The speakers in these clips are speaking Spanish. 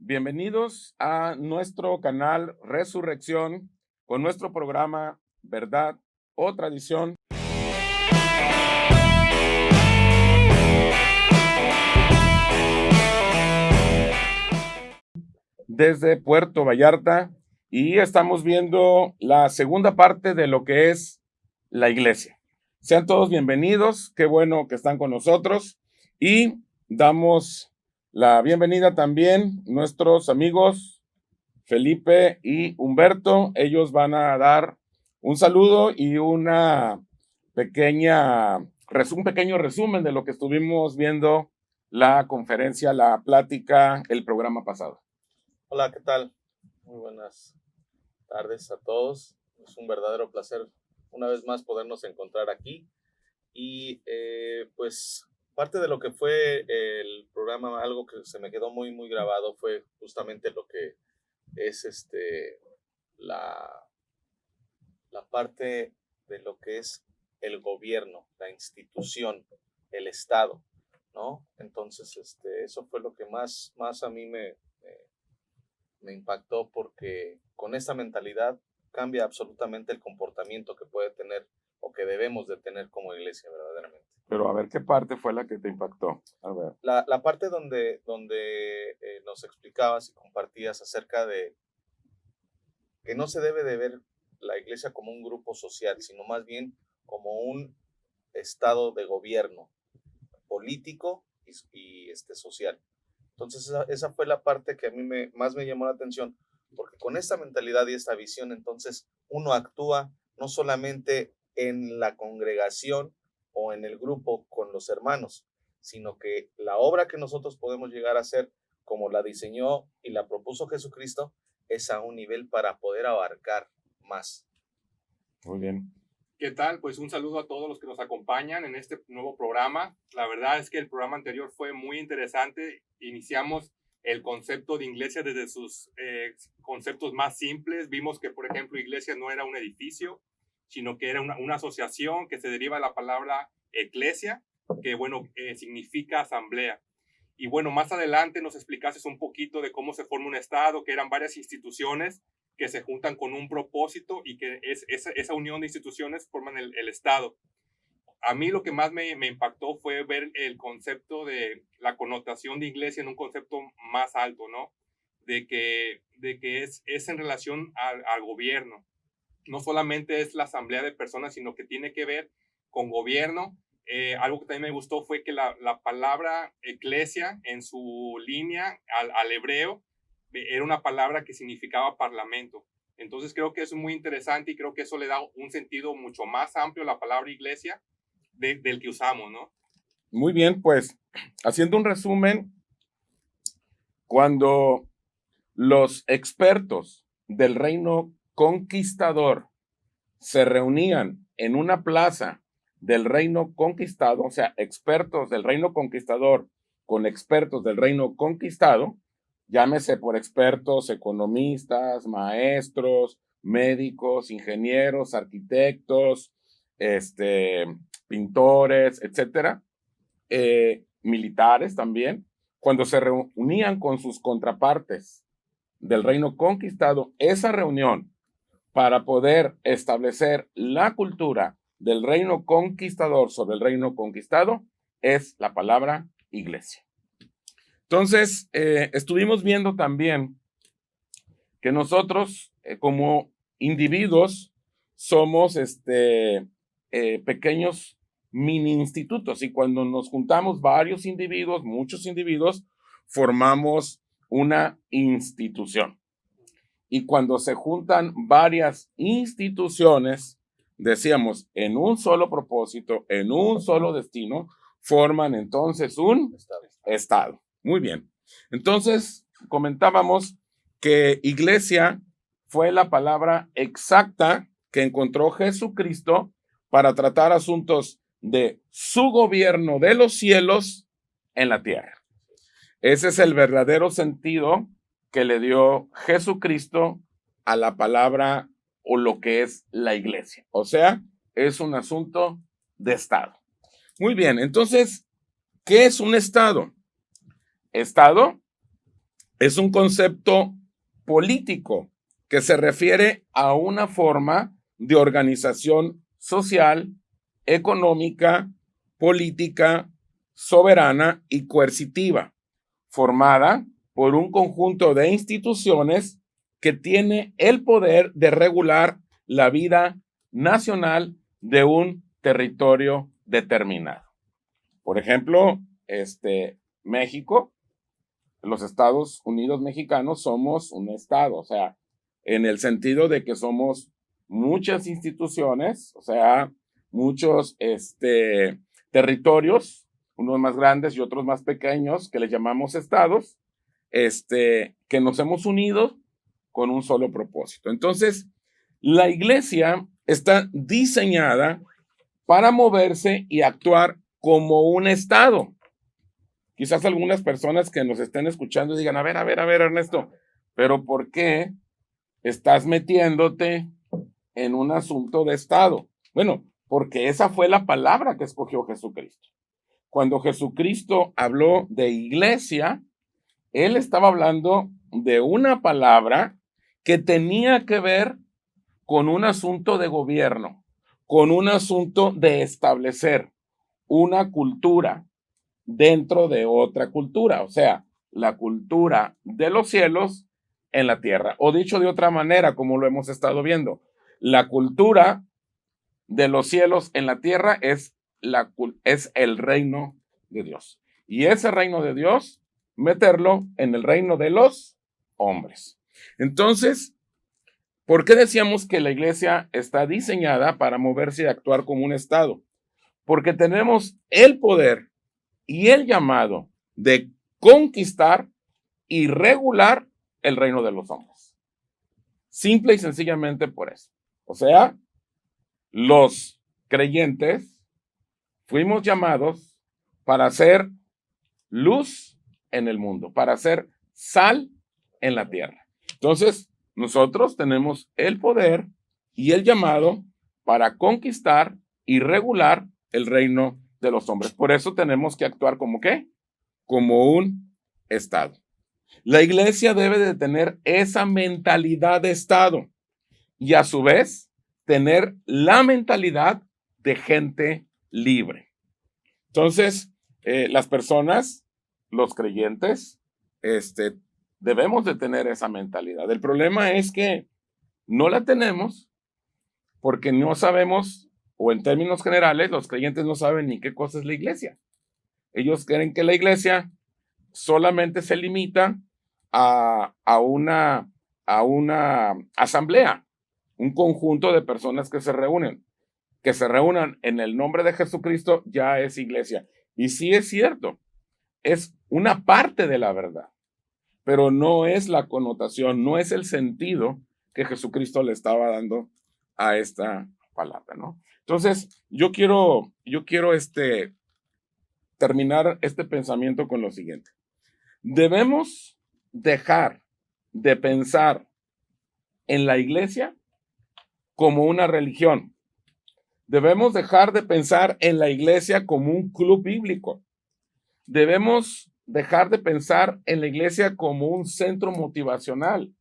Bienvenidos a nuestro canal Resurrección con nuestro programa Verdad o Tradición. Desde Puerto Vallarta y estamos viendo la segunda parte de lo que es la iglesia. Sean todos bienvenidos, qué bueno que están con nosotros y damos la bienvenida también a nuestros amigos Felipe y Humberto. Ellos van a dar un saludo y un pequeño resumen de lo que estuvimos viendo la conferencia, la plática, el programa pasado. Hola, ¿qué tal? Muy buenas tardes a todos. Es un verdadero placer una vez más podernos encontrar aquí. Y pues parte de lo que fue el programa, algo que se me quedó muy grabado fue justamente lo que es la parte de lo que es el gobierno, la institución, el Estado, ¿no? Entonces, eso fue lo que más a mí me impactó, porque con esta mentalidad cambia absolutamente el comportamiento que puede tener o que debemos de tener como iglesia verdaderamente. Pero a ver, ¿qué parte fue la que te impactó? A ver. La parte donde nos explicabas y compartías acerca de que no se debe de ver la iglesia como un grupo social, sino más bien como un estado de gobierno político y social. Entonces esa fue la parte que a mí más me llamó la atención, porque con esta mentalidad y esta visión, entonces uno actúa no solamente en la congregación o en el grupo con los hermanos, sino que la obra que nosotros podemos llegar a hacer, como la diseñó y la propuso Jesucristo, es a un nivel para poder abarcar más. Muy bien. ¿Qué tal? Pues un saludo a todos los que nos acompañan en este nuevo programa. La verdad es que el programa anterior fue muy interesante. Iniciamos el concepto de iglesia desde sus conceptos más simples. Vimos que, por ejemplo, iglesia no era un edificio, sino que era una asociación que se deriva de la palabra eclesia, que, significa asamblea. Y bueno, más adelante nos explicaste un poquito de cómo se forma un estado, que eran varias instituciones que se juntan con un propósito y que esa unión de instituciones forman el Estado. A mí lo que más me impactó fue ver el concepto de la connotación de iglesia en un concepto más alto, ¿no? De que es en relación al gobierno. No solamente es la asamblea de personas, sino que tiene que ver con gobierno. Algo que también me gustó fue que la palabra eclesia en su línea al hebreo era una palabra que significaba parlamento. Entonces creo que eso es muy interesante y creo que eso le da un sentido mucho más amplio a la palabra iglesia del que usamos, ¿no? Muy bien, pues haciendo un resumen, cuando los expertos del reino conquistador se reunían en una plaza del reino conquistado, o sea, expertos del reino conquistador con expertos del reino conquistado, llámese por expertos, economistas, maestros, médicos, ingenieros, arquitectos, pintores, etcétera, militares también, cuando se reunían con sus contrapartes del reino conquistado, esa reunión para poder establecer la cultura del reino conquistador sobre el reino conquistado es la palabra iglesia. Entonces, estuvimos viendo también que nosotros como individuos somos pequeños mini institutos, y cuando nos juntamos varios individuos, muchos individuos, formamos una institución. Y cuando se juntan varias instituciones, decíamos, en un solo propósito, en un solo destino, forman entonces un estado. Muy bien. Entonces, comentábamos que iglesia fue la palabra exacta que encontró Jesucristo para tratar asuntos de su gobierno de los cielos en la tierra. Ese es el verdadero sentido que le dio Jesucristo a la palabra o lo que es la iglesia. O sea, es un asunto de Estado. Muy bien, entonces, ¿qué es un Estado? Estado es un concepto político que se refiere a una forma de organización social, económica, política, soberana y coercitiva, formada por un conjunto de instituciones que tiene el poder de regular la vida nacional de un territorio determinado. Por ejemplo, México, los Estados Unidos mexicanos somos un estado, o sea, en el sentido de que somos muchas instituciones, o sea, muchos territorios, unos más grandes y otros más pequeños, que les llamamos estados, que nos hemos unido con un solo propósito. Entonces, la iglesia está diseñada para moverse y actuar como un estado. Quizás algunas personas que nos estén escuchando digan, a ver, Ernesto, pero ¿por qué estás metiéndote en un asunto de estado? Bueno, porque esa fue la palabra que escogió Jesucristo. Cuando Jesucristo habló de iglesia, él estaba hablando de una palabra que tenía que ver con un asunto de gobierno, con un asunto de establecer una cultura dentro de otra cultura, o sea, la cultura de los cielos en la tierra. O dicho de otra manera, como lo hemos estado viendo, la cultura de los cielos en la tierra es el reino de Dios. Y ese reino de Dios, meterlo en el reino de los hombres. Entonces, ¿por qué decíamos que la iglesia está diseñada para moverse y actuar como un estado? Porque tenemos el poder y el llamado de conquistar y regular el reino de los hombres. Simple y sencillamente por eso. O sea, los creyentes fuimos llamados para ser luz en el mundo, para ser sal en la tierra. Entonces, nosotros tenemos el poder y el llamado para conquistar y regular el reino de los hombres. Por eso tenemos que actuar como ¿qué? Como un estado. La iglesia debe de tener esa mentalidad de estado y a su vez tener la mentalidad de gente libre. Entonces, las personas, los creyentes, debemos de tener esa mentalidad. El problema es que no la tenemos porque no sabemos, o en términos generales, los creyentes no saben ni qué cosa es la iglesia. Ellos creen que la iglesia solamente se limita a una asamblea, un conjunto de personas que se reúnen. Que se reúnan en el nombre de Jesucristo ya es iglesia. Y sí es cierto, es una parte de la verdad, pero no es la connotación, no es el sentido que Jesucristo le estaba dando a esta palabra, ¿no? Entonces, yo quiero terminar este pensamiento con lo siguiente. Debemos dejar de pensar en la iglesia como una religión. Debemos dejar de pensar en la iglesia como un club bíblico. Debemos dejar de pensar en la iglesia como un centro motivacional.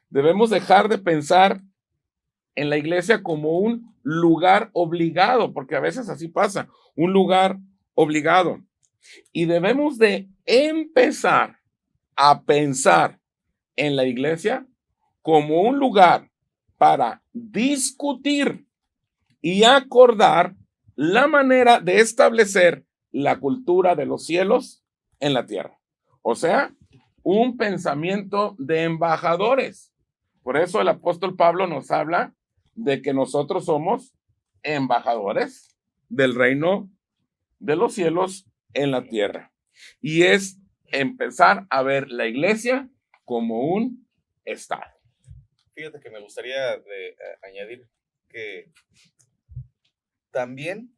Debemos dejar de pensar en la iglesia como un lugar obligado, porque a veces así pasa, un lugar obligado. Y debemos de empezar a pensar en la iglesia como un lugar para discutir y acordar la manera de establecer la cultura de los cielos en la tierra. O sea, un pensamiento de embajadores. Por eso el apóstol Pablo nos habla de que nosotros somos embajadores del reino de los cielos en la tierra. Y es empezar a ver la iglesia como un estado. Fíjate que me gustaría añadir que también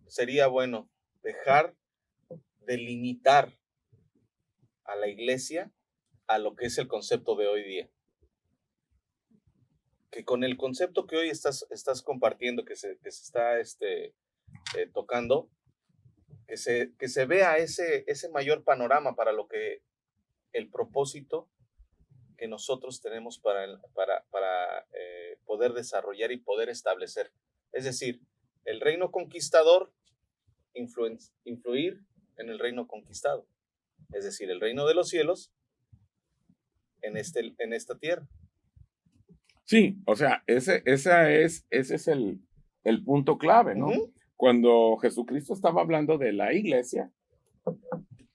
sería bueno dejar de limitar a la iglesia a lo que es el concepto de hoy día. Que con el concepto que hoy estás compartiendo, que se está tocando, que se vea ese mayor panorama para lo que el propósito que nosotros tenemos para poder desarrollar y poder establecer. Es decir, el reino conquistador, influir en el reino conquistado. Es decir, el reino de los cielos en esta tierra. Sí, o sea, ese es el punto clave, ¿no? Uh-huh. Cuando Jesucristo estaba hablando de la iglesia,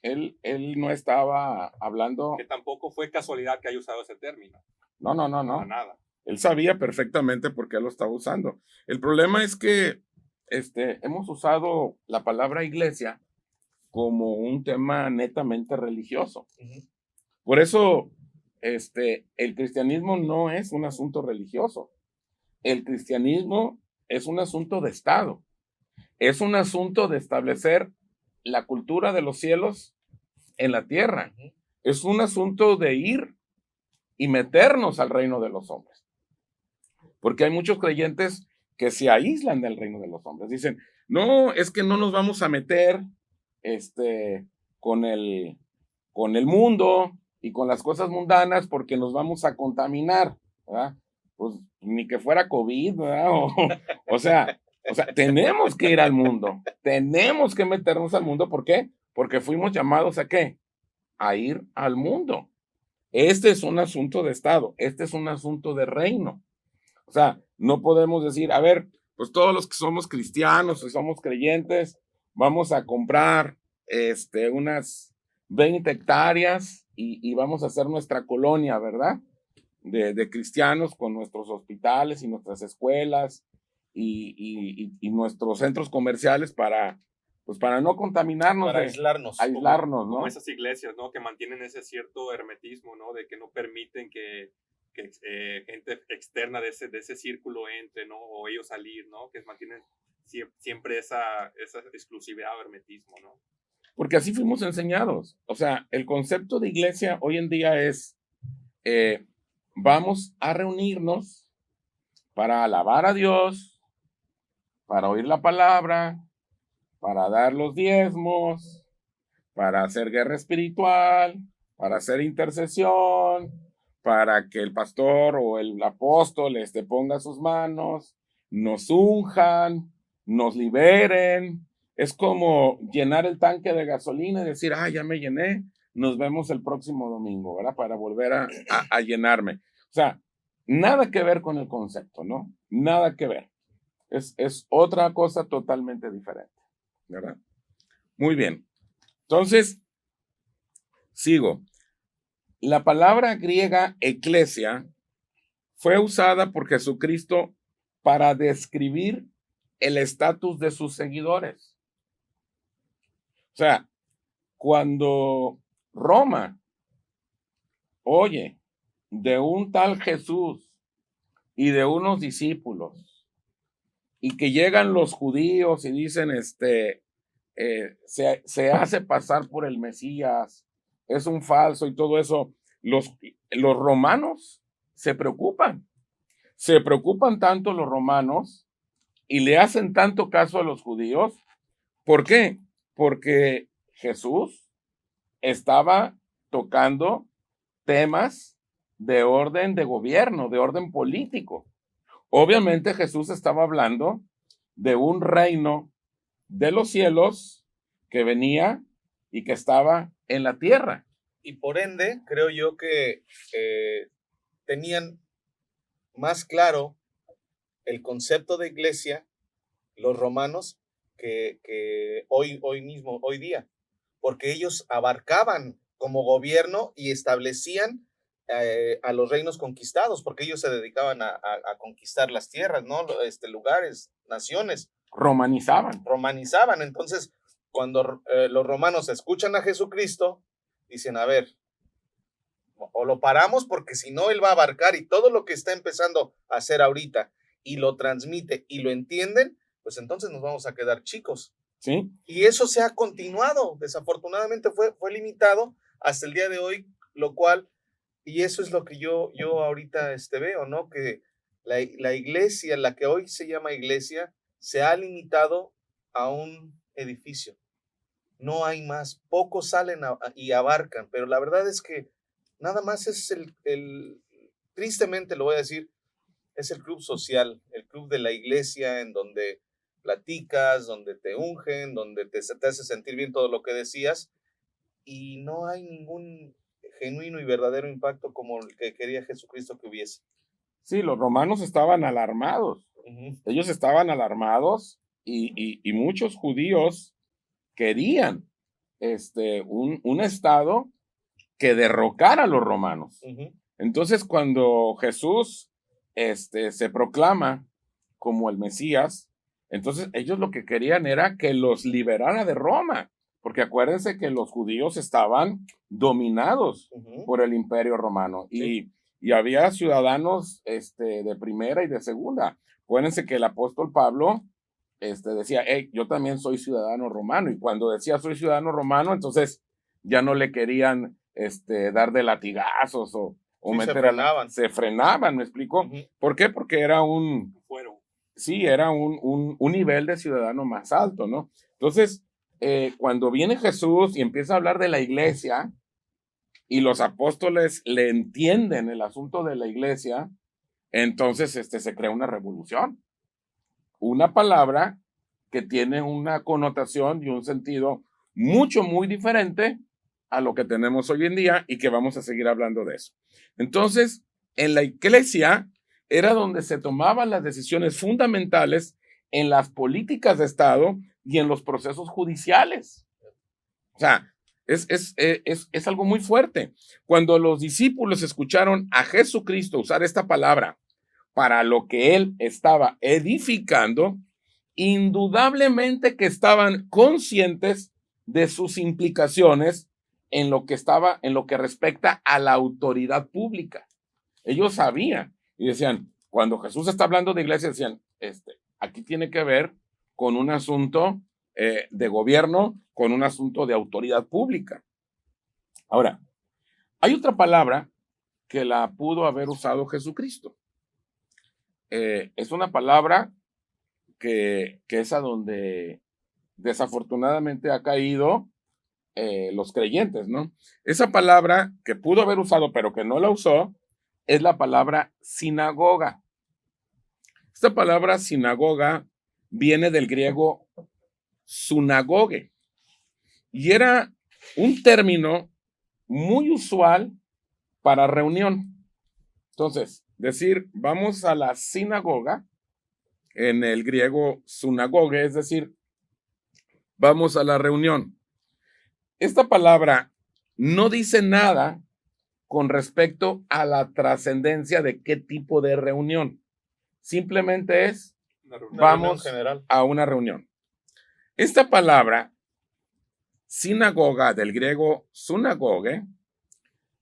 él no estaba hablando... Que tampoco fue casualidad que haya usado ese término. No. Para nada. Él sabía perfectamente por qué lo estaba usando. El problema es que hemos usado la palabra iglesia como un tema netamente religioso. Uh-huh. Por eso, el cristianismo no es un asunto religioso. El cristianismo es un asunto de Estado. Es un asunto de establecer la cultura de los cielos en la tierra. Uh-huh. Es un asunto de ir y meternos al reino de los hombres. Porque hay muchos creyentes que se aíslan del reino de los hombres. Dicen, no, es que no nos vamos a meter con el mundo y con las cosas mundanas porque nos vamos a contaminar, ¿verdad? Pues ni que fuera COVID, ¿verdad? O sea, tenemos que ir al mundo, tenemos que meternos al mundo. ¿Por qué? Porque fuimos llamados ¿a qué? A ir al mundo. Este es un asunto de Estado, este es un asunto de reino. O sea, no podemos decir, a ver, pues todos los que somos cristianos y somos creyentes, vamos a comprar unas 20 hectáreas y vamos a hacer nuestra colonia, ¿verdad? De cristianos con nuestros hospitales y nuestras escuelas y nuestros centros comerciales para no contaminarnos. Para aislarnos. Aislarnos, ¿no? Como esas iglesias, ¿no? Que mantienen ese cierto hermetismo, ¿no? De que no permiten que gente externa de ese círculo entre, ¿no? O ellos salir, ¿no? Que mantienen siempre esa exclusividad o hermetismo, ¿no? Porque así fuimos enseñados. O sea, el concepto de iglesia hoy en día es, vamos a reunirnos para alabar a Dios, para oír la palabra, para dar los diezmos, para hacer guerra espiritual, para hacer intercesión, para que el pastor o el apóstol ponga sus manos, nos unjan, nos liberen. Es como llenar el tanque de gasolina y decir, ya me llené, nos vemos el próximo domingo, ¿verdad? Para volver a llenarme. O sea, nada que ver con el concepto, ¿no? Nada que ver. Es otra cosa totalmente diferente, ¿verdad? Muy bien. Entonces, sigo. La palabra griega eclesia fue usada por Jesucristo para describir el estatus de sus seguidores. O sea, cuando Roma oye de un tal Jesús y de unos discípulos y que llegan los judíos y dicen, se hace pasar por el Mesías, es un falso y todo eso, los romanos se preocupan tanto los romanos y le hacen tanto caso a los judíos. ¿Por qué? Porque Jesús estaba tocando temas de orden de gobierno, de orden político. Obviamente Jesús estaba hablando de un reino de los cielos que venía y que estaba en la tierra. Y por ende, creo yo que tenían más claro el concepto de iglesia los romanos que hoy día, porque ellos abarcaban como gobierno y establecían a los reinos conquistados, porque ellos se dedicaban a conquistar las tierras, ¿no? Lugares, naciones. Romanizaban. Entonces, cuando los romanos escuchan a Jesucristo, dicen, a ver, o lo paramos porque si no, él va a abarcar y todo lo que está empezando a hacer ahorita y lo transmite y lo entienden, pues entonces nos vamos a quedar chicos. ¿Sí? Y eso se ha continuado. Desafortunadamente fue limitado hasta el día de hoy, lo cual, y eso es lo que yo ahorita veo, ¿no? Que la iglesia, la que hoy se llama iglesia, se ha limitado a un edificio. no hay más, pocos salen y abarcan, pero la verdad es que nada más es tristemente lo voy a decir, es el club social, el club de la iglesia en donde platicas, donde te ungen, donde te hace sentir bien todo lo que decías, y no hay ningún genuino y verdadero impacto como el que quería Jesucristo que hubiese. Sí, los romanos estaban alarmados. Ellos estaban alarmados y muchos judíos querían un estado que derrocara a los romanos. Entonces, cuando Jesús se proclama como el Mesías, entonces ellos lo que querían era que los liberara de Roma, porque acuérdense que los judíos estaban dominados por el Imperio Romano y había ciudadanos de primera y de segunda. Acuérdense que el apóstol Pablo decía, hey, yo también soy ciudadano romano, y cuando decía soy ciudadano romano, entonces ya no le querían dar de latigazos o meter se frenaban, ¿me explico? ¿Por qué? Porque era era un nivel de ciudadano más alto, ¿no? Entonces, cuando viene Jesús y empieza a hablar de la iglesia y los apóstoles le entienden el asunto de la iglesia, entonces se crea una revolución. Una palabra que tiene una connotación y un sentido muy diferente a lo que tenemos hoy en día y que vamos a seguir hablando de eso. Entonces, en la iglesia era donde se tomaban las decisiones fundamentales en las políticas de Estado y en los procesos judiciales. O sea, es algo muy fuerte. Cuando los discípulos escucharon a Jesucristo usar esta palabra para lo que él estaba edificando, indudablemente que estaban conscientes de sus implicaciones en lo que respecta a la autoridad pública. Ellos sabían y decían, cuando Jesús está hablando de iglesia, decían, aquí tiene que ver con un asunto de gobierno, con un asunto de autoridad pública. Ahora, hay otra palabra que la pudo haber usado Jesucristo. Es una palabra que es a donde desafortunadamente ha caído los creyentes, ¿no? Esa palabra que pudo haber usado, pero que no la usó, es la palabra sinagoga. Esta palabra sinagoga viene del griego sunagoge y era un término muy usual para reunión. Entonces, decir vamos a la sinagoga, en el griego sunagoge, es decir, vamos a la reunión. Esta palabra no dice nada con respecto a la trascendencia de qué tipo de reunión. Simplemente es vamos a una reunión. Esta palabra sinagoga, del griego sunagoge,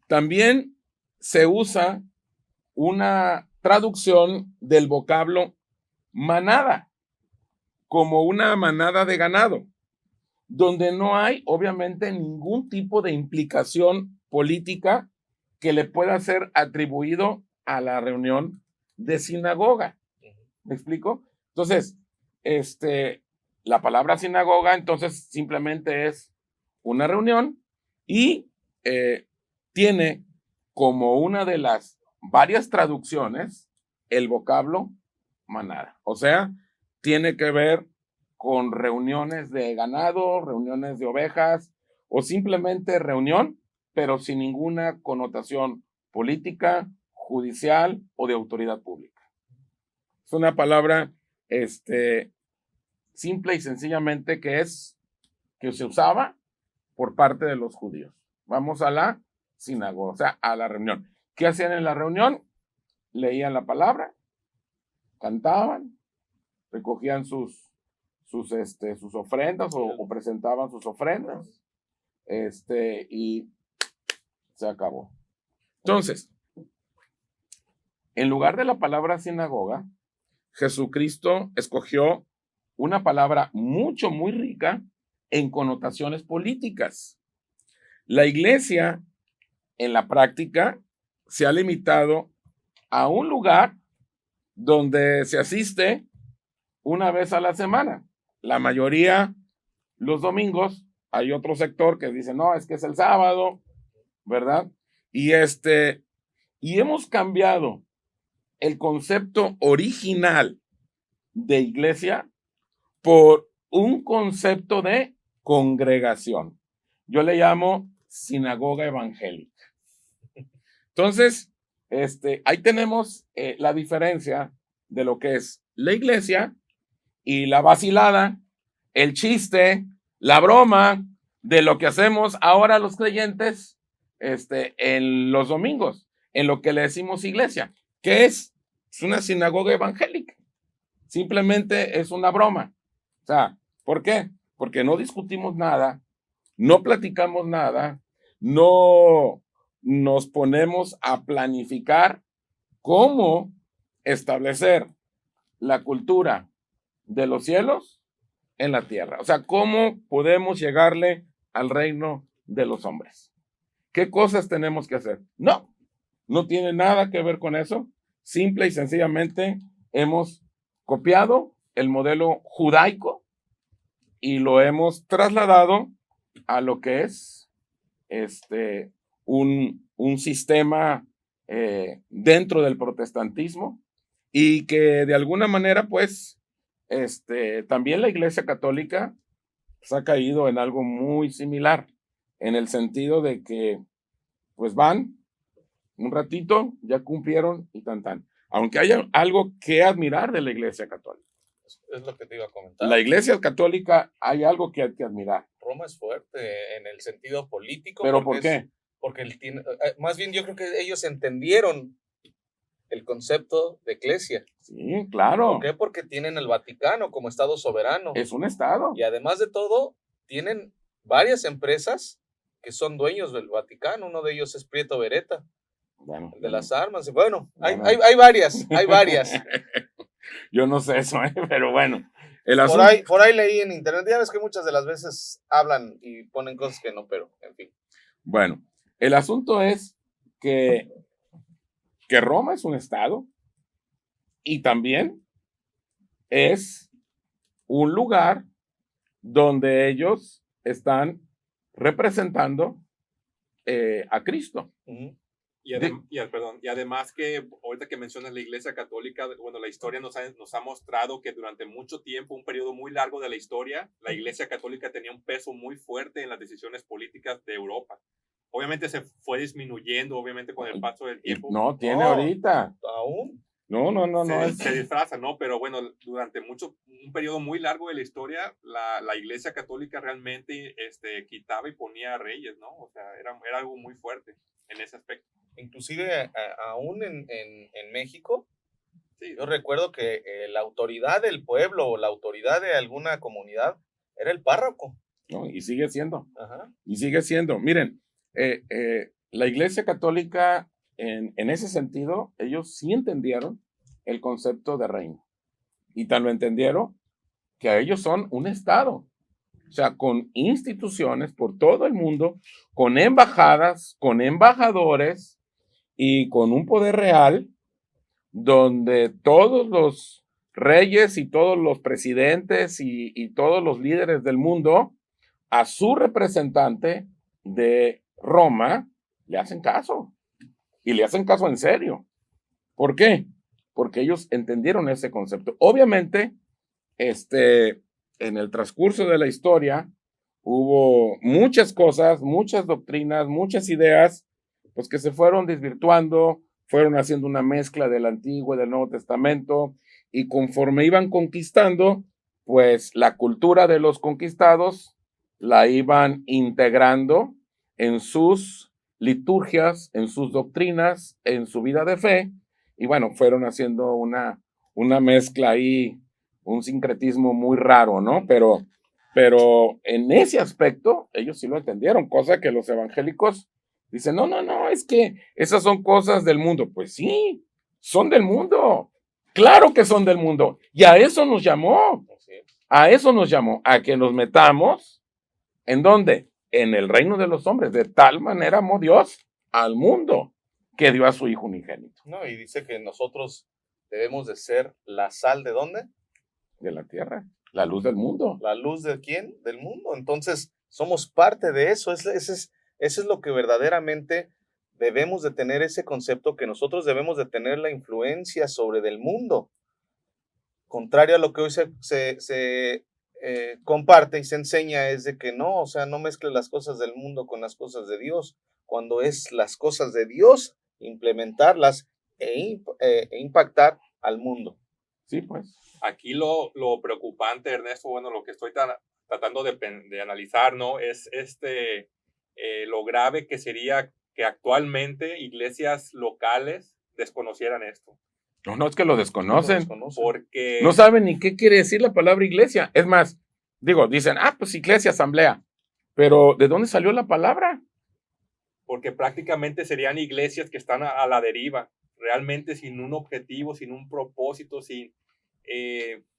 también se usa una traducción del vocablo manada, como una manada de ganado, donde no hay obviamente ningún tipo de implicación política que le pueda ser atribuido a la reunión de sinagoga. ¿Me explico? Entonces, la palabra sinagoga entonces simplemente es una reunión y tiene como una de las varias traducciones el vocablo manada. O sea, tiene que ver con reuniones de ganado, reuniones de ovejas o simplemente reunión, pero sin ninguna connotación política, judicial o de autoridad pública. Es una palabra simple y sencillamente que se usaba por parte de los judíos. Vamos a la sinagoga, o sea, a la reunión. ¿Qué hacían en la reunión? Leían la palabra, cantaban, recogían sus ofrendas o presentaban sus ofrendas, y se acabó. Entonces, en lugar de la palabra sinagoga, Jesucristo escogió una palabra muy rica en connotaciones políticas. La iglesia, en la práctica, se ha limitado a un lugar donde se asiste una vez a la semana. La mayoría los domingos hay otro sector que dice, no, es que es el sábado, ¿verdad? Y hemos cambiado el concepto original de iglesia por un concepto de congregación. Yo le llamo sinagoga evangélica. Entonces, ahí tenemos la diferencia de lo que es la iglesia y la vacilada, el chiste, la broma de lo que hacemos ahora los creyentes en los domingos, en lo que le decimos iglesia, que es una sinagoga evangélica. Simplemente es una broma. O sea, ¿por qué? Porque no discutimos nada, no platicamos nada, no nos ponemos a planificar cómo establecer la cultura de los cielos en la tierra. O sea, cómo podemos llegarle al reino de los hombres. ¿Qué cosas tenemos que hacer? No tiene nada que ver con eso. Simple y sencillamente hemos copiado el modelo judaico y lo hemos trasladado a lo que es un sistema dentro del protestantismo, y que de alguna manera pues también la Iglesia Católica se ha caído en algo muy similar, en el sentido de que pues van un ratito, ya cumplieron y tan. Aunque haya algo que admirar de la Iglesia Católica. Es lo que te iba a comentar. La Iglesia Católica hay algo que hay que admirar. Roma es fuerte en el sentido político. ¿Pero por qué? Porque más bien yo creo que ellos entendieron el concepto de iglesia. Sí, claro. ¿Por qué? Porque tienen el Vaticano como estado soberano. Es un estado. Y además de todo, tienen varias empresas que son dueños del Vaticano. Uno de ellos es Prieto Beretta, el de las armas. Bueno, hay varias. Yo no sé eso, pero bueno. Por ahí leí en internet. Ya ves que muchas de las veces hablan y ponen cosas que no, pero en fin. Bueno, el asunto es que Roma es un estado y también es un lugar donde ellos están representando a Cristo. Uh-huh. Y además que ahorita que mencionas la Iglesia Católica, bueno, la historia nos ha mostrado que durante mucho tiempo, un periodo muy largo de la historia, la Iglesia Católica tenía un peso muy fuerte en las decisiones políticas de Europa. Obviamente se fue disminuyendo, obviamente con el paso del tiempo. No, tiene ahorita. ¿Aún? No. Se disfraza, ¿no? Pero bueno, durante un periodo muy largo de la historia, la Iglesia Católica realmente quitaba y ponía reyes, ¿no? O sea, era algo muy fuerte en ese aspecto. Inclusive aún en México, sí, yo recuerdo que la autoridad del pueblo o la autoridad de alguna comunidad era el párroco. No, y sigue siendo. Ajá. Y sigue siendo. Miren, la Iglesia Católica, en ese sentido, ellos sí entendieron el concepto de reino. Y tan lo entendieron que ellos son un estado. O sea, con instituciones por todo el mundo, con embajadas, con embajadores y con un poder real donde todos los reyes y todos los presidentes y todos los líderes del mundo a su representante de Roma le hacen caso, y le hacen caso en serio. ¿Por qué? Porque ellos entendieron ese concepto. Obviamente, en el transcurso de la historia hubo muchas cosas, muchas doctrinas, muchas ideas, pues que se fueron desvirtuando, fueron haciendo una mezcla del Antiguo y del Nuevo Testamento, y conforme iban conquistando, pues la cultura de los conquistados la iban integrando en sus liturgias, en sus doctrinas, en su vida de fe, y bueno, fueron haciendo una mezcla ahí, un sincretismo muy raro, ¿no? Pero en ese aspecto, ellos sí lo entendieron, cosa que los evangélicos dicen, no, es que esas son cosas del mundo. Pues sí, son del mundo. Claro que son del mundo. Y a eso nos llamó. A que nos metamos. ¿En dónde? En el reino de los hombres. De tal manera amó Dios al mundo que dio a su Hijo unigénito. No, y dice que nosotros debemos de ser la sal ¿de dónde? De la tierra. La luz del mundo. ¿La luz de quién? Del mundo. Entonces, somos parte de eso. Eso es lo que verdaderamente debemos de tener, ese concepto que nosotros debemos de tener la influencia sobre del mundo. Contrario a lo que hoy se comparte y se enseña, es de que no, o sea, no mezcle las cosas del mundo con las cosas de Dios, cuando es las cosas de Dios, implementarlas e impactar al mundo. Sí, pues. Aquí lo preocupante, Ernesto, bueno, lo que estoy tratando de analizar, ¿no? Es lo grave que sería que actualmente iglesias locales desconocieran esto. No, es que lo desconocen. Porque no saben ni qué quiere decir la palabra iglesia. Es más, dicen, pues iglesia, asamblea. Pero, ¿de dónde salió la palabra? Porque prácticamente serían iglesias que están a la deriva, realmente sin un objetivo, sin un propósito,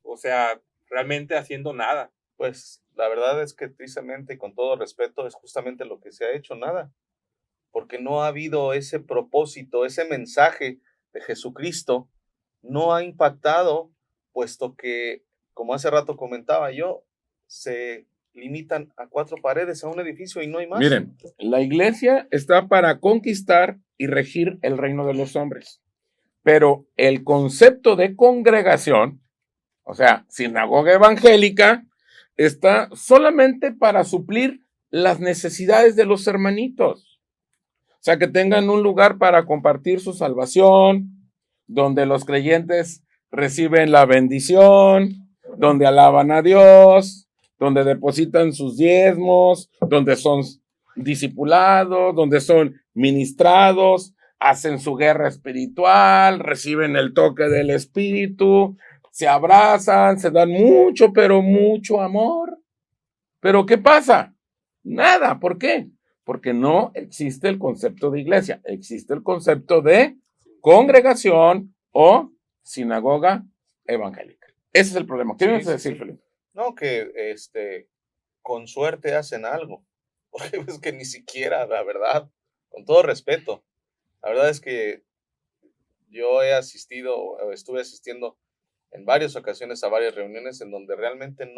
o sea, realmente haciendo nada. Pues la verdad es que tristemente y con todo respeto es justamente lo que se ha hecho, nada. Porque no ha habido ese propósito, ese mensaje de Jesucristo, no ha impactado, puesto que, como hace rato comentaba yo, se limitan a 4 paredes, a un edificio y no hay más. Miren, la iglesia está para conquistar y regir el reino de los hombres. Pero el concepto de congregación, o sea, sinagoga evangélica, está solamente para suplir las necesidades de los hermanitos. O sea, que tengan un lugar para compartir su salvación, donde los creyentes reciben la bendición, donde alaban a Dios, donde depositan sus diezmos, donde son discipulados, donde son ministrados, hacen su guerra espiritual, reciben el toque del Espíritu, se abrazan, se dan mucho, pero mucho amor. ¿Pero qué pasa? Nada. ¿Por qué? Porque no existe el concepto de iglesia, existe el concepto de congregación o sinagoga evangélica. Ese es el problema. ¿Qué vienes a decir, Felipe? No, que con suerte hacen algo, porque es que ni siquiera, la verdad, con todo respeto, la verdad es que yo estuve asistiendo en varias ocasiones a varias reuniones en donde realmente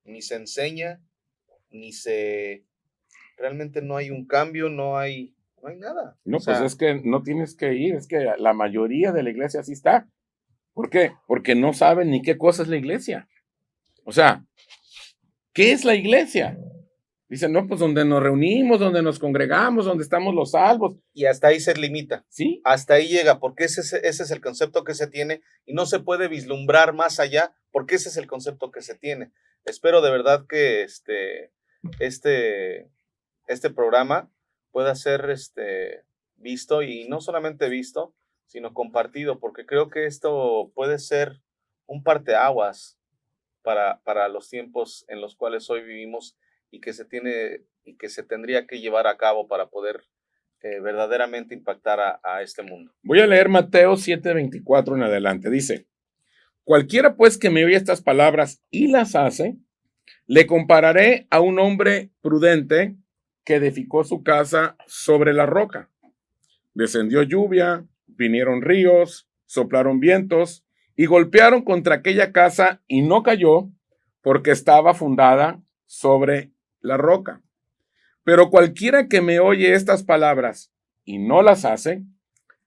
ni se enseña, realmente no hay un cambio, no hay nada. No, pues es que no tienes que ir, es que la mayoría de la iglesia así está. ¿Por qué? Porque no saben ni qué cosa es la iglesia. O sea, ¿qué es la iglesia? Dicen, no, pues donde nos reunimos, donde nos congregamos, donde estamos los salvos. Y hasta ahí se limita. Sí. Hasta ahí llega, porque ese es el concepto que se tiene y no se puede vislumbrar más allá, porque ese es el concepto que se tiene. Espero de verdad que este programa pueda ser visto, y no solamente visto, sino compartido, porque creo que esto puede ser un parteaguas para los tiempos en los cuales hoy vivimos y que se tendría que llevar a cabo para poder verdaderamente impactar a este mundo. Voy a leer Mateo 7:24 en adelante. Dice, cualquiera pues que me oye estas palabras y las hace, le compararé a un hombre prudente que edificó su casa sobre la roca. Descendió lluvia, vinieron ríos, soplaron vientos y golpearon contra aquella casa y no cayó porque estaba fundada sobre la roca. Pero cualquiera que me oye estas palabras y no las hace,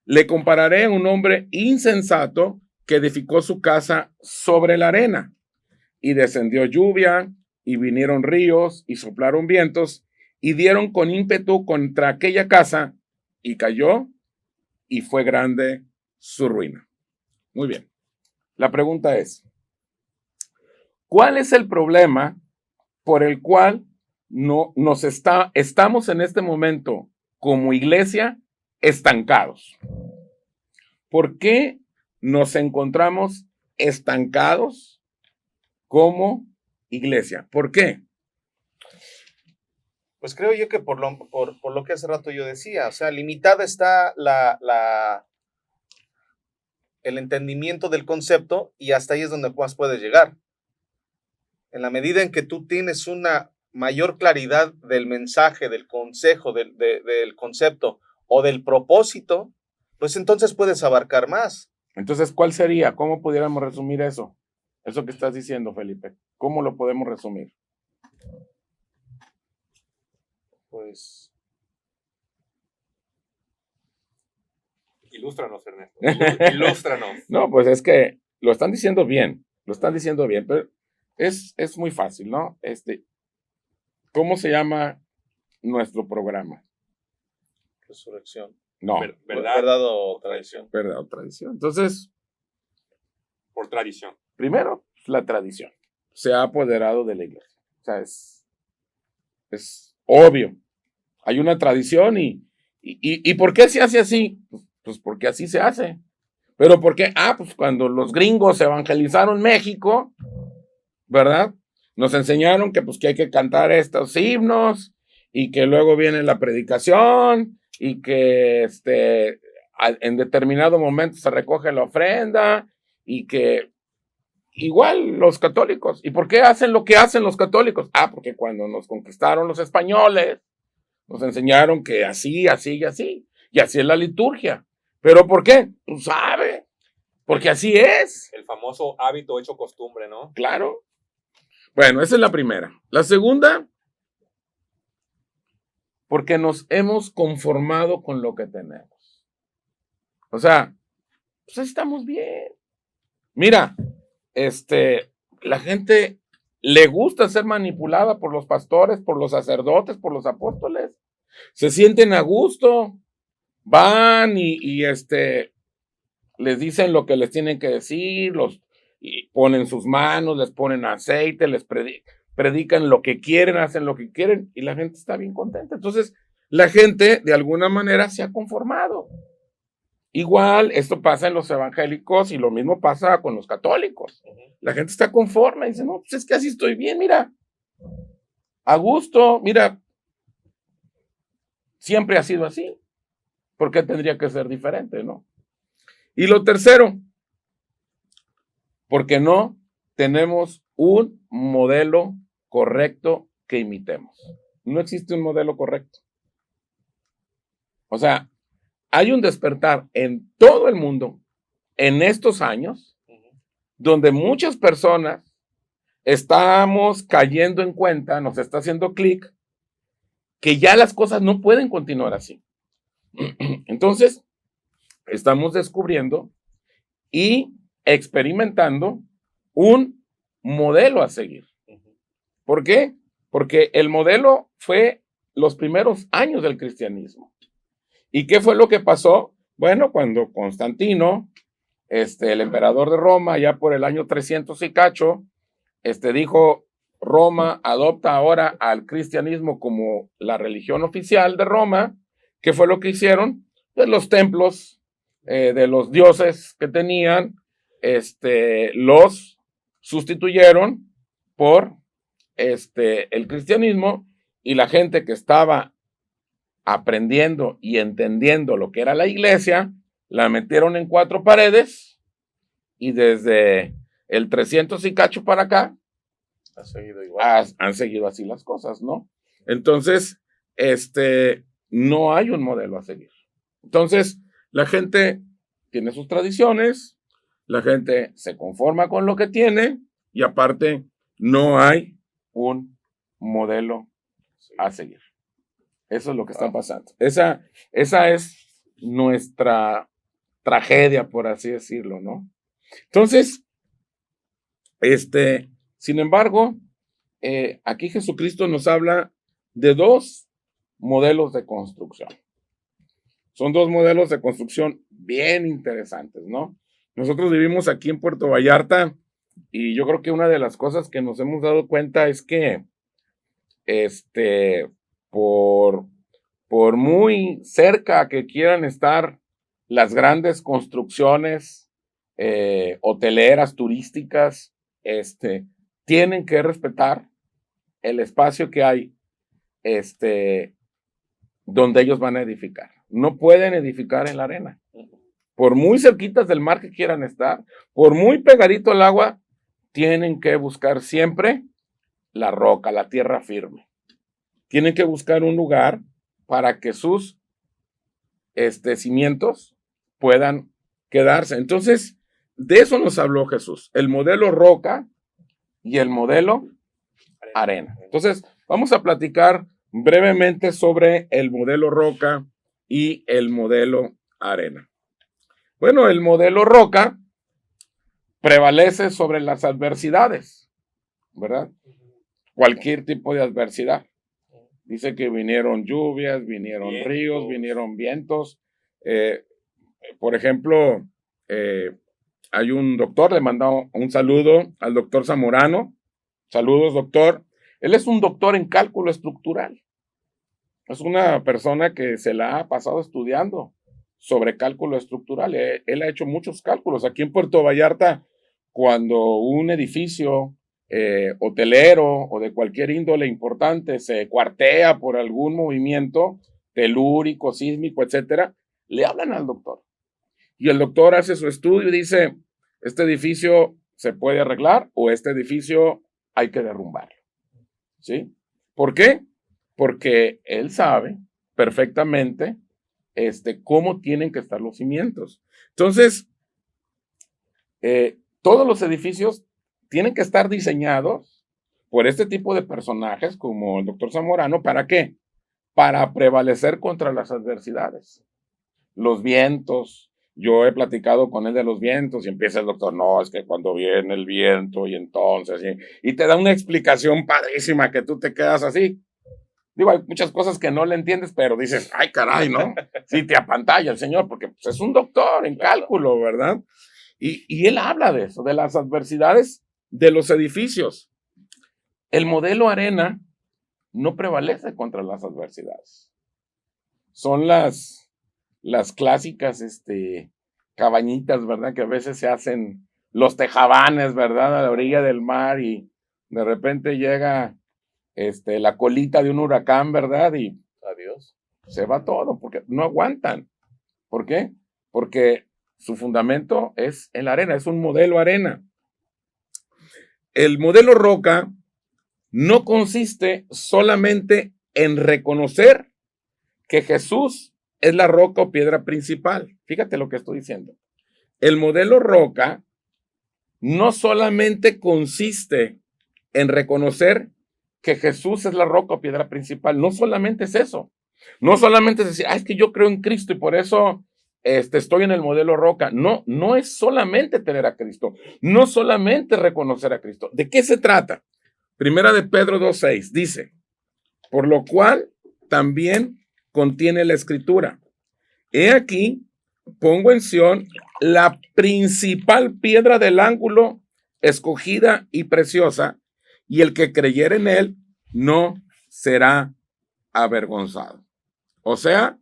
le compararé a un hombre insensato que edificó su casa sobre la arena. Y descendió lluvia, y vinieron ríos, y soplaron vientos, y dieron con ímpetu contra aquella casa, y cayó, y fue grande su ruina. Muy bien. La pregunta es, ¿cuál es el problema por el cual estamos en este momento como iglesia estancados? ¿Por qué nos encontramos estancados como iglesia? ¿Por qué? Pues creo yo que por lo que hace rato yo decía, o sea, limitada está el entendimiento del concepto, y hasta ahí es donde más puedes llegar. En la medida en que tú tienes una mayor claridad del mensaje, del consejo, del concepto o del propósito, pues entonces puedes abarcar más. Entonces, ¿cuál sería? ¿Cómo pudiéramos resumir eso? Eso que estás diciendo, Felipe. ¿Cómo lo podemos resumir? Pues Ilústranos, Ernesto. Ilústranos. No, pues es que lo están diciendo bien, pero es muy fácil, ¿no? ¿Cómo se llama nuestro programa? resurrección. No, ¿Verdad o tradición? verdad o tradición. Entonces, Por tradición. primero, la tradición se ha apoderado de la iglesia. O sea, es obvio. Hay una tradición y ¿por qué se hace así? Pues porque así se hace. ¿Pero por qué? Pues cuando los gringos evangelizaron México, ¿verdad? Nos enseñaron que pues que hay que cantar estos himnos y que luego viene la predicación y que en determinado momento se recoge la ofrenda y que igual los católicos. ¿Y por qué hacen lo que hacen los católicos? Porque cuando nos conquistaron los españoles, nos enseñaron que así, así y así. Y así es la liturgia. ¿Pero por qué? Pues sabe. Porque así es. El famoso hábito hecho costumbre, ¿no? Claro. Bueno, esa es la primera. La segunda, porque nos hemos conformado con lo que tenemos. O sea, pues estamos bien. Mira, la gente le gusta ser manipulada por los pastores, por los sacerdotes, por los apóstoles. Se sienten a gusto, van y les dicen lo que les tienen que decir, y ponen sus manos, les ponen aceite, les predican lo que quieren, hacen lo que quieren y la gente está bien contenta. Entonces, la gente de alguna manera se ha conformado. Igual, esto pasa en los evangélicos y lo mismo pasa con los católicos. La gente está conforme y dice, no, pues es que así estoy bien, mira, a gusto, mira, siempre ha sido así. ¿Por qué tendría que ser diferente, no? Y lo tercero, porque no tenemos un modelo correcto que imitemos. No existe un modelo correcto. O sea, hay un despertar en todo el mundo en estos años donde muchas personas estamos cayendo en cuenta, nos está haciendo clic, que ya las cosas no pueden continuar así. Entonces, estamos descubriendo y experimentando un modelo a seguir. ¿Por qué? Porque el modelo fue los primeros años del cristianismo. ¿Y qué fue lo que pasó? Bueno, cuando Constantino, el emperador de Roma, ya por el año 300 y cacho, dijo, Roma adopta ahora al cristianismo como la religión oficial de Roma. ¿Qué fue lo que hicieron? Pues los templos de los dioses que tenían, los sustituyeron por el cristianismo, y la gente que estaba aprendiendo y entendiendo lo que era la iglesia, la metieron en 4 paredes y desde el 300 y cacho para acá Ha seguido igual. han seguido así las cosas, ¿no? Entonces, no hay un modelo a seguir. Entonces, la gente tiene sus tradiciones, la gente se conforma con lo que tiene y aparte no hay un modelo a seguir. Eso es lo que está pasando. Esa es nuestra tragedia, por así decirlo, ¿no? Entonces, sin embargo, aquí Jesucristo nos habla de 2 modelos de construcción. Son 2 modelos de construcción bien interesantes, ¿no? Nosotros vivimos aquí en Puerto Vallarta y yo creo que una de las cosas que nos hemos dado cuenta es que por muy cerca que quieran estar las grandes construcciones hoteleras, turísticas, tienen que respetar el espacio que hay donde ellos van a edificar. No pueden edificar en la arena. Por muy cerquitas del mar que quieran estar, por muy pegadito al agua, tienen que buscar siempre la roca, la tierra firme. Tienen que buscar un lugar para que sus cimientos puedan quedarse. Entonces, de eso nos habló Jesús, el modelo roca y el modelo arena. Entonces, vamos a platicar brevemente sobre el modelo roca y el modelo arena. Bueno, el modelo roca prevalece sobre las adversidades, ¿verdad? Cualquier tipo de adversidad. Dice que vinieron lluvias, vinieron ríos, vinieron vientos. Por ejemplo, hay un doctor, le mando un saludo al doctor Zamorano. Saludos, doctor. Él es un doctor en cálculo estructural. Es una persona que se la ha pasado estudiando sobre cálculo estructural. Él ha hecho muchos cálculos. Aquí en Puerto Vallarta, cuando un edificio hotelero o de cualquier índole importante se cuartea por algún movimiento telúrico, sísmico, etcétera, le hablan al doctor. Y el doctor hace su estudio y dice, este edificio se puede arreglar o este edificio hay que derrumbarlo. ¿Sí? ¿Por qué? Porque él sabe perfectamente cómo tienen que estar los cimientos. Entonces, todos los edificios tienen que estar diseñados por este tipo de personajes como el doctor Zamorano. ¿Para qué? Para prevalecer contra las adversidades. Los vientos. Yo he platicado con él de los vientos y empieza el doctor, no, es que cuando viene el viento y entonces, y te da una explicación padrísima que tú te quedas así. Digo, hay muchas cosas que no le entiendes, pero dices, ay, caray, ¿no? Sí, te apantalla el señor, porque pues, es un doctor en cálculo, ¿verdad? Y él habla de eso, de las adversidades de los edificios. El modelo arena no prevalece contra las adversidades. Son las clásicas cabañitas, ¿verdad? Que a veces se hacen los tejabanes, ¿verdad? A la orilla del mar y de repente llega la colita de un huracán, ¿verdad? Y adiós. Se va todo porque no aguantan. ¿Por qué? Porque su fundamento es en la arena, es un modelo arena. El modelo roca no consiste solamente en reconocer que Jesús es la roca o piedra principal. Fíjate lo que estoy diciendo. El modelo roca no solamente consiste en reconocer que Jesús es la roca o piedra principal. No solamente es eso. No solamente es decir, es que yo creo en Cristo y por eso estoy en el modelo roca. No, no es solamente tener a Cristo. No solamente reconocer a Cristo. ¿De qué se trata? Primera de Pedro 2:6 dice, por lo cual también contiene la escritura. He aquí, pongo en Sión la principal piedra del ángulo, escogida y preciosa, y el que creyere en él no será avergonzado. O sea,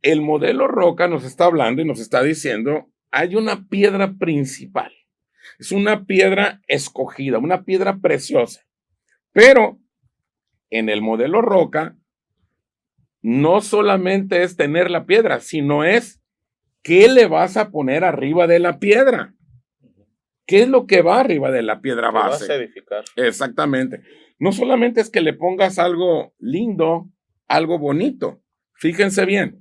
el modelo roca nos está hablando y nos está diciendo, hay una piedra principal. Es una piedra escogida, una piedra preciosa. Pero en el modelo roca, no solamente es tener la piedra, sino es qué le vas a poner arriba de la piedra. ¿Qué es lo que va arriba de la piedra base? Vas a edificar. Exactamente. No solamente es que le pongas algo lindo, algo bonito. Fíjense bien.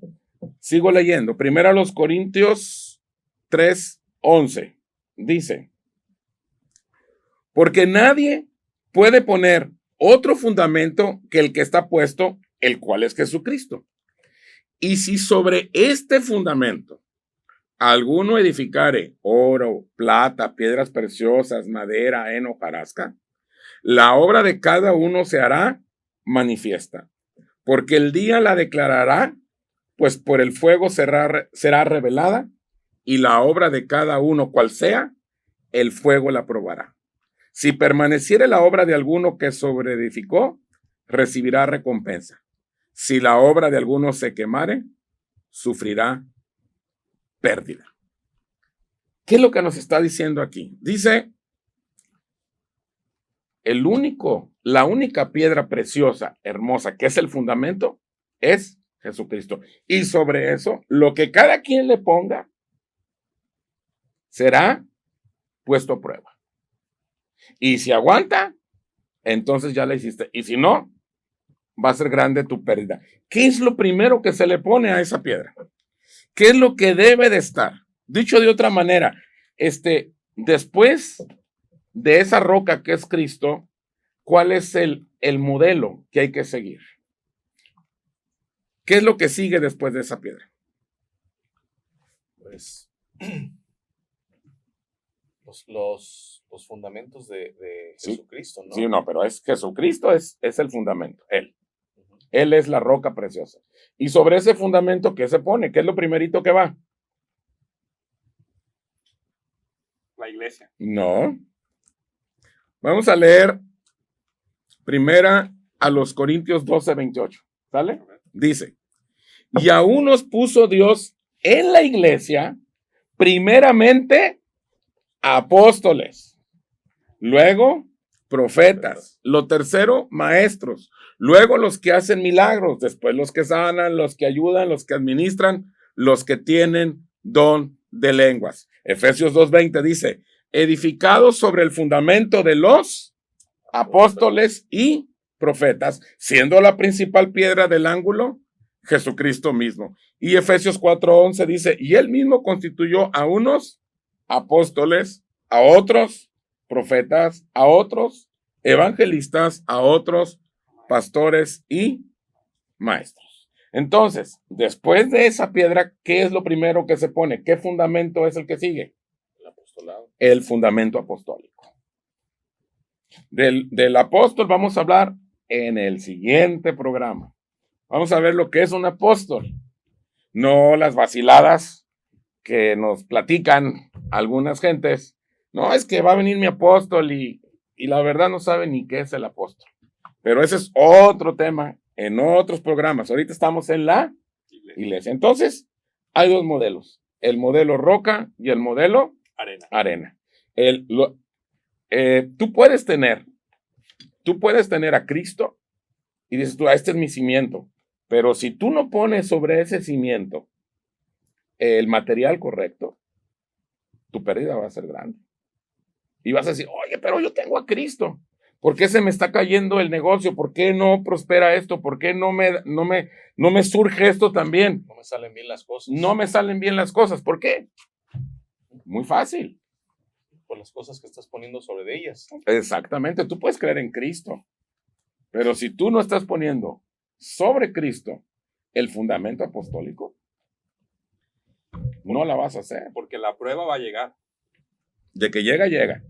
Sigo leyendo. Primero a los Corintios 3:11. Dice, porque nadie puede poner otro fundamento que el que está puesto, el cual es Jesucristo. Y si sobre este fundamento alguno edificare oro, plata, piedras preciosas, madera, heno, hojarasca, la obra de cada uno se hará manifiesta, porque el día la declarará, pues por el fuego será revelada, y la obra de cada uno, cual sea, el fuego la probará. Si permaneciere la obra de alguno que sobreedificó, recibirá recompensa. Si la obra de alguno se quemare, sufrirá pérdida. ¿Qué es lo que nos está diciendo aquí? Dice, la única piedra preciosa, hermosa, que es el fundamento, es Jesucristo. Y sobre eso, lo que cada quien le ponga, será puesto a prueba. Y si aguanta, entonces ya la hiciste. Y si no, va a ser grande tu pérdida. ¿Qué es lo primero que se le pone a esa piedra? ¿Qué es lo que debe de estar? Dicho de otra manera, después de esa roca que es Cristo, ¿cuál es el modelo que hay que seguir? ¿Qué es lo que sigue después de esa piedra? Pues los fundamentos de Sí. Jesucristo, ¿no? Sí, no, pero es Jesucristo es el fundamento, Él. Ujú. Él es la roca preciosa. Y sobre ese fundamento, ¿qué se pone? ¿Qué es lo primerito que va? La iglesia. No. Vamos a leer primera a los Corintios 12:28. ¿Sale? Dice, y a unos puso Dios en la iglesia, primeramente apóstoles, luego profetas, lo tercero maestros, luego los que hacen milagros, después los que sanan, los que ayudan, los que administran, los que tienen don de lenguas. Efesios 2:20 dice, edificados sobre el fundamento de los apóstoles y profetas, siendo la principal piedra del ángulo Jesucristo mismo. Y Efesios 4:11 dice, y él mismo constituyó a unos apóstoles, a otros profetas, a otros evangelistas, a otros pastores y maestros. Entonces, después de esa piedra, ¿qué es lo primero que se pone? ¿Qué fundamento es el que sigue? El apostolado. El fundamento apostólico. Del apóstol vamos a hablar en el siguiente programa. Vamos a ver lo que es un apóstol, no las vaciladas que nos platican algunas gentes. No, es que va a venir mi apóstol y la verdad no sabe ni qué es el apóstol. Pero ese es otro tema en otros programas. Ahorita estamos en la iglesia. Entonces, hay dos modelos, el modelo roca y el modelo arena. Tú puedes tener a Cristo y dices tú, este es mi cimiento. Pero si tú no pones sobre ese cimiento el material correcto, tu pérdida va a ser grande. Y vas a decir, oye, pero yo tengo a Cristo. ¿Por qué se me está cayendo el negocio? ¿Por qué no prospera esto? ¿Por qué no me surge esto también? No me salen bien las cosas. No me salen bien las cosas. ¿Por qué? Muy fácil. Por las cosas que estás poniendo sobre ellas. Exactamente. Tú puedes creer en Cristo. Pero si tú no estás poniendo sobre Cristo el fundamento apostólico, no la vas a hacer. Porque la prueba va a llegar. De que llega, llega.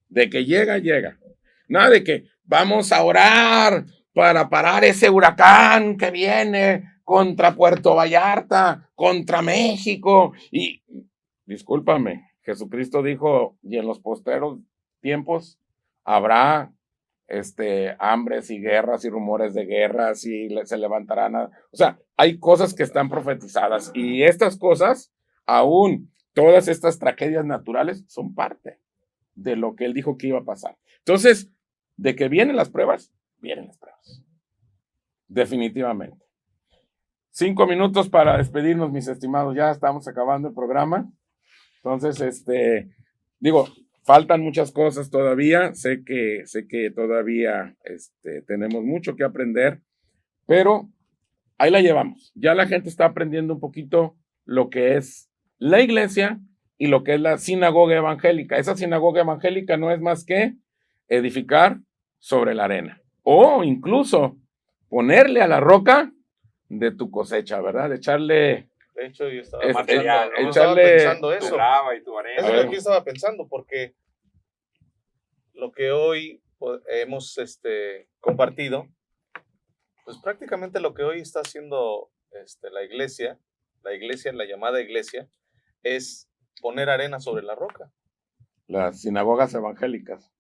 De que llega, llega. Nada de que vamos a orar para parar ese huracán que viene contra Puerto Vallarta, contra México. Y discúlpame, Jesucristo dijo, y en los posteros tiempos habrá hambres y guerras y rumores de guerras y se levantarán. O sea, hay cosas que están profetizadas y estas cosas, aún todas estas tragedias naturales, son parte de lo que él dijo que iba a pasar. Entonces, de que vienen las pruebas, vienen las pruebas. Definitivamente. 5 minutos para despedirnos, mis estimados. Ya estamos acabando el programa. Entonces, faltan muchas cosas todavía. Sé que todavía tenemos mucho que aprender, pero ahí la llevamos. Ya la gente está aprendiendo un poquito lo que es la iglesia y lo que es la sinagoga evangélica. Esa sinagoga evangélica no es más que edificar sobre la arena o incluso ponerle a la roca de tu cosecha, ¿verdad? De hecho, yo estaba, estaba pensando eso. Tu grava y tu arena. Eso es lo que yo estaba pensando, porque lo que hoy hemos compartido, pues prácticamente lo que hoy está haciendo la iglesia, la llamada iglesia, es poner arena sobre la roca. Las sinagogas evangélicas.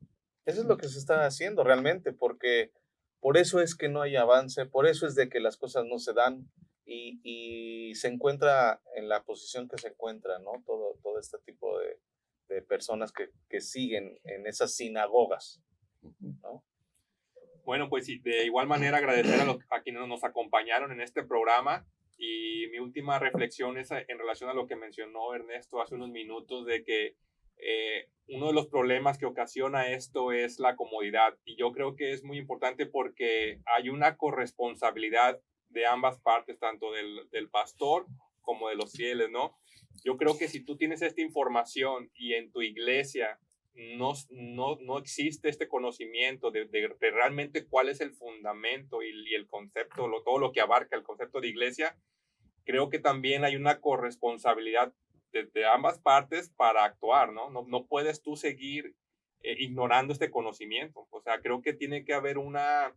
Eso es lo que se está haciendo realmente, porque por eso es que no hay avance, por eso es de que las cosas no se dan y se encuentra en la posición que se encuentra, ¿no? Todo este tipo de personas que siguen en esas sinagogas, ¿no? Bueno, pues sí, de igual manera agradecer a quienes nos acompañaron en este programa y mi última reflexión es en relación a lo que mencionó Ernesto hace unos minutos de que uno de los problemas que ocasiona esto es la comodidad y yo creo que es muy importante porque hay una corresponsabilidad de ambas partes, tanto del pastor como de los fieles, ¿no? Yo creo que si tú tienes esta información y en tu iglesia no existe este conocimiento de realmente cuál es el fundamento y el concepto, todo lo que abarca el concepto de iglesia. Creo que también hay una corresponsabilidad de ambas partes para actuar, ¿no? No puedes tú seguir ignorando este conocimiento. O sea, creo que tiene que haber una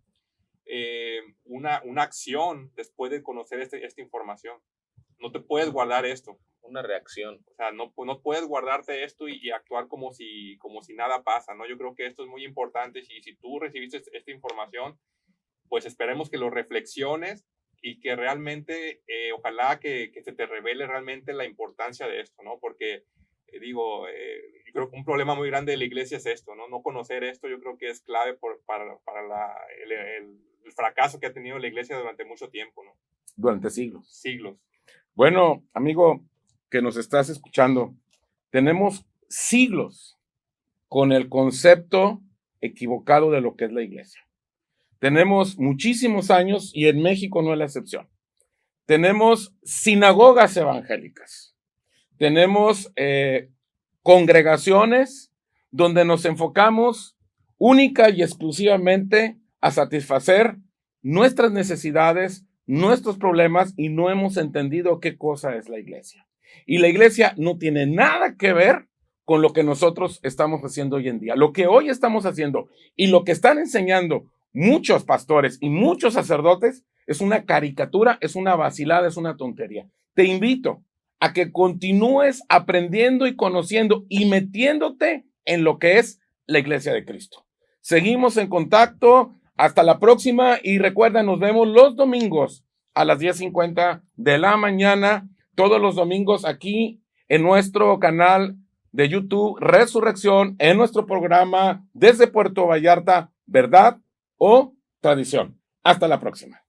acción después de conocer esta información. No te puedes guardar esto. Una reacción. O sea, no puedes guardarte esto y actuar como si nada pasa, ¿no? Yo creo que esto es muy importante. Si tú recibiste esta información, pues esperemos que lo reflexiones y que realmente, ojalá que se te revele realmente la importancia de esto, ¿no? Porque, yo creo que un problema muy grande de la iglesia es esto, ¿no? No conocer esto, yo creo que es clave para el fracaso que ha tenido la iglesia durante mucho tiempo, ¿no? Durante siglos. Siglos. Bueno, amigo que nos estás escuchando, tenemos siglos con el concepto equivocado de lo que es la iglesia. Tenemos muchísimos años, y en México no es la excepción. Tenemos sinagogas evangélicas. Tenemos congregaciones donde nos enfocamos única y exclusivamente a satisfacer nuestras necesidades, nuestros problemas, y no hemos entendido qué cosa es la iglesia. Y la iglesia no tiene nada que ver con lo que nosotros estamos haciendo hoy en día. Lo que hoy estamos haciendo y lo que están enseñando muchos pastores y muchos sacerdotes es una caricatura, es una vacilada, es una tontería. Te invito a que continúes aprendiendo y conociendo y metiéndote en lo que es la iglesia de Cristo. Seguimos en contacto. Hasta la próxima, y recuerda, nos vemos los domingos a las 10:50 de la mañana, todos los domingos aquí en nuestro canal de YouTube Resurrección, en nuestro programa Desde Puerto Vallarta, Verdad o Tradición. Hasta la próxima.